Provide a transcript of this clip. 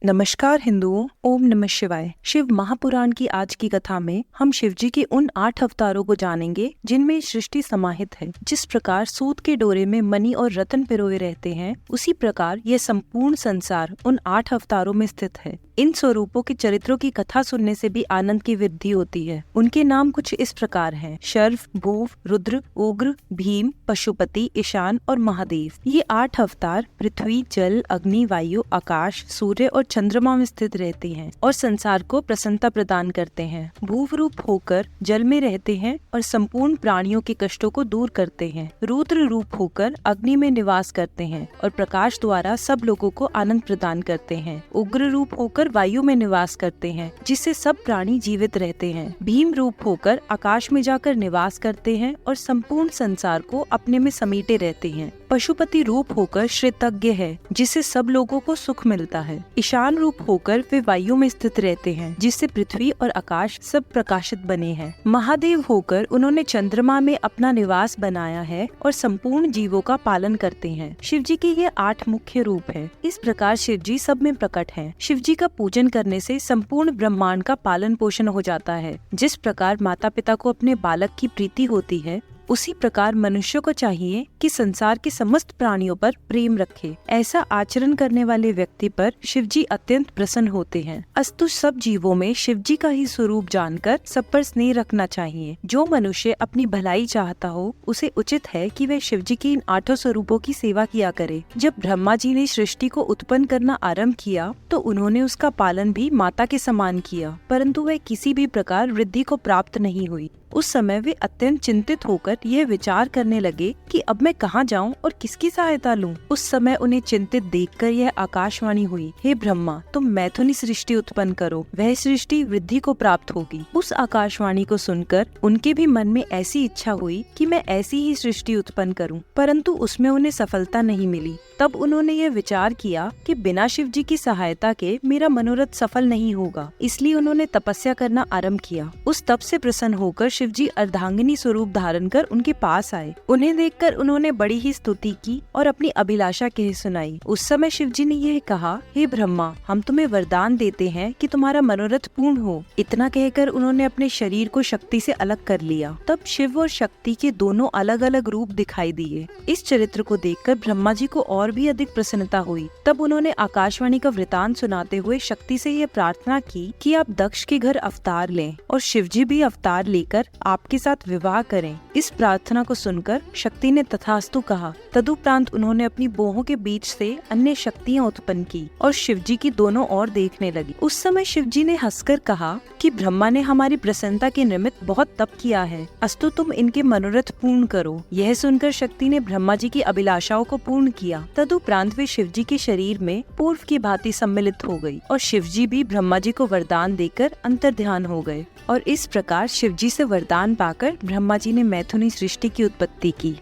नमस्कार हिंदुओं, ओम नमः शिवाय। शिव महापुराण की आज की कथा में हम शिव जी के उन 8 अवतारों को जानेंगे जिनमें सृष्टि समाहित है। जिस प्रकार सूत के डोरे में मणि और रत्न पिरोए रहते हैं, उसी प्रकार यह संपूर्ण संसार उन 8 अवतारों में स्थित है। इन स्वरूपों के चरित्रों की कथा सुनने से भी आनंद की वृद्धि होती है। उनके नाम कुछ इस प्रकार हैं: शर्व, भूव, रुद्र, उग्र, भीम, पशुपति, ईशान और महादेव। ये 8 अवतार पृथ्वी, जल, अग्नि, वायु, आकाश, सूर्य और चंद्रमा में स्थित रहते हैं और संसार को प्रसन्नता प्रदान करते हैं। भूव रूप होकर जल में रहते हैं और संपूर्ण प्राणियों के कष्टों को दूर करते हैं। रुद्र रूप होकर अग्नि में निवास करते हैं और प्रकाश द्वारा सब लोगों को आनंद प्रदान करते हैं। उग्र रूप होकर वायु में निवास करते हैं, जिससे सब प्राणी जीवित रहते हैं। भीम रूप होकर आकाश में जाकर निवास करते हैं और संपूर्ण संसार को अपने में समेटे रहते हैं। पशुपति रूप होकर श्रेतज्ञ है, जिससे सब लोगों को सुख मिलता है। ईशान रूप होकर वे वायु में स्थित रहते हैं, जिससे पृथ्वी और आकाश सब प्रकाशित बने हैं। महादेव होकर उन्होंने चंद्रमा में अपना निवास बनाया है और संपूर्ण जीवों का पालन करते हैं। शिव जी के ये 8 मुख्य रूप है। इस प्रकार शिव जी सब में प्रकट हैं। शिव जी का पूजन करने से संपूर्ण ब्रह्मांड का पालन पोषण हो जाता है। जिस प्रकार माता पिता को अपने बालक की प्रीति होती है, उसी प्रकार मनुष्य को चाहिए कि संसार के समस्त प्राणियों पर प्रेम रखे। ऐसा आचरण करने वाले व्यक्ति पर शिव जी अत्यंत प्रसन्न होते हैं। अस्तु सब जीवों में शिव जी का ही स्वरूप जानकर सब पर स्नेह रखना चाहिए। जो मनुष्य अपनी भलाई चाहता हो, उसे उचित है कि वह शिव जी के इन 8 स्वरूपों की सेवा किया करे। जब ब्रह्मा जी ने सृष्टि को उत्पन्न करना आरंभ किया, तो उन्होंने उसका पालन भी माता के समान किया, परंतु वह किसी भी प्रकार वृद्धि को प्राप्त नहीं हुई। उस समय वे अत्यंत चिंतित होकर यह विचार करने लगे कि अब मैं कहाँ जाऊँ और किसकी सहायता लूँ। उस समय उन्हें चिंतित देखकर यह आकाशवाणी हुई: हे ब्रह्मा, तुम मैथुनी सृष्टि उत्पन्न करो, वह सृष्टि वृद्धि को प्राप्त होगी। उस आकाशवाणी को सुनकर उनके भी मन में ऐसी इच्छा हुई कि मैं ऐसी ही सृष्टि उत्पन्न करूँ, परंतु उसमें उन्हें सफलता नहीं मिली। तब उन्होंने यह विचार किया कि बिना शिव जी की सहायता के मेरा मनोरथ सफल नहीं होगा। इसलिए उन्होंने तपस्या करना आरंभ किया। उस तप से प्रसन्न होकर शिव जी अर्धांगिनी स्वरूप धारण कर उनके पास आए। उन्हें देखकर उन्होंने बड़ी ही स्तुति की और अपनी अभिलाषा कह सुनाई। उस समय शिव जी ने यह कहा: हे ब्रह्मा, हम तुम्हें वरदान देते हैं कि तुम्हारा मनोरथ पूर्ण हो। इतना कहकर उन्होंने अपने शरीर को शक्ति से अलग कर लिया। तब शिव और शक्ति के दोनों अलग अलग रूप दिखाई दिए। इस चरित्र को देखकर ब्रह्मा जी को और भी अधिक प्रसन्नता हुई। तब उन्होंने आकाशवाणी का वृतांत सुनाते हुए शक्ति से यह प्रार्थना की कि आप दक्ष के घर अवतार लें और शिव जी भी अवतार लेकर आपके साथ विवाह करें। इस प्रार्थना को सुनकर शक्ति ने तथास्तु कहा। तदुपरांत उन्होंने अपनी बाहों के बीच से अन्य शक्तियाँ उत्पन्न की और शिव जी की दोनों ओर देखने लगी। उस समय शिव जी ने हंसकर कहा कि ब्रह्मा ने हमारी प्रसन्नता के निमित्त बहुत तप किया है, अस्तु तुम इनके मनोरथ पूर्ण करो। यह सुनकर शक्ति ने ब्रह्मा जी की अभिलाषाओं को पूर्ण किया। तदुपरांत वे शिव जी के शरीर में पूर्व की भांति सम्मिलित हो गई और शिव जी भी ब्रह्मा जी को वरदान देकर अंतर्ध्यान हो गए। और इस प्रकार शिव जी से वरदान पाकर ब्रह्मा जी ने मैथुनी सृष्टि की उत्पत्ति की।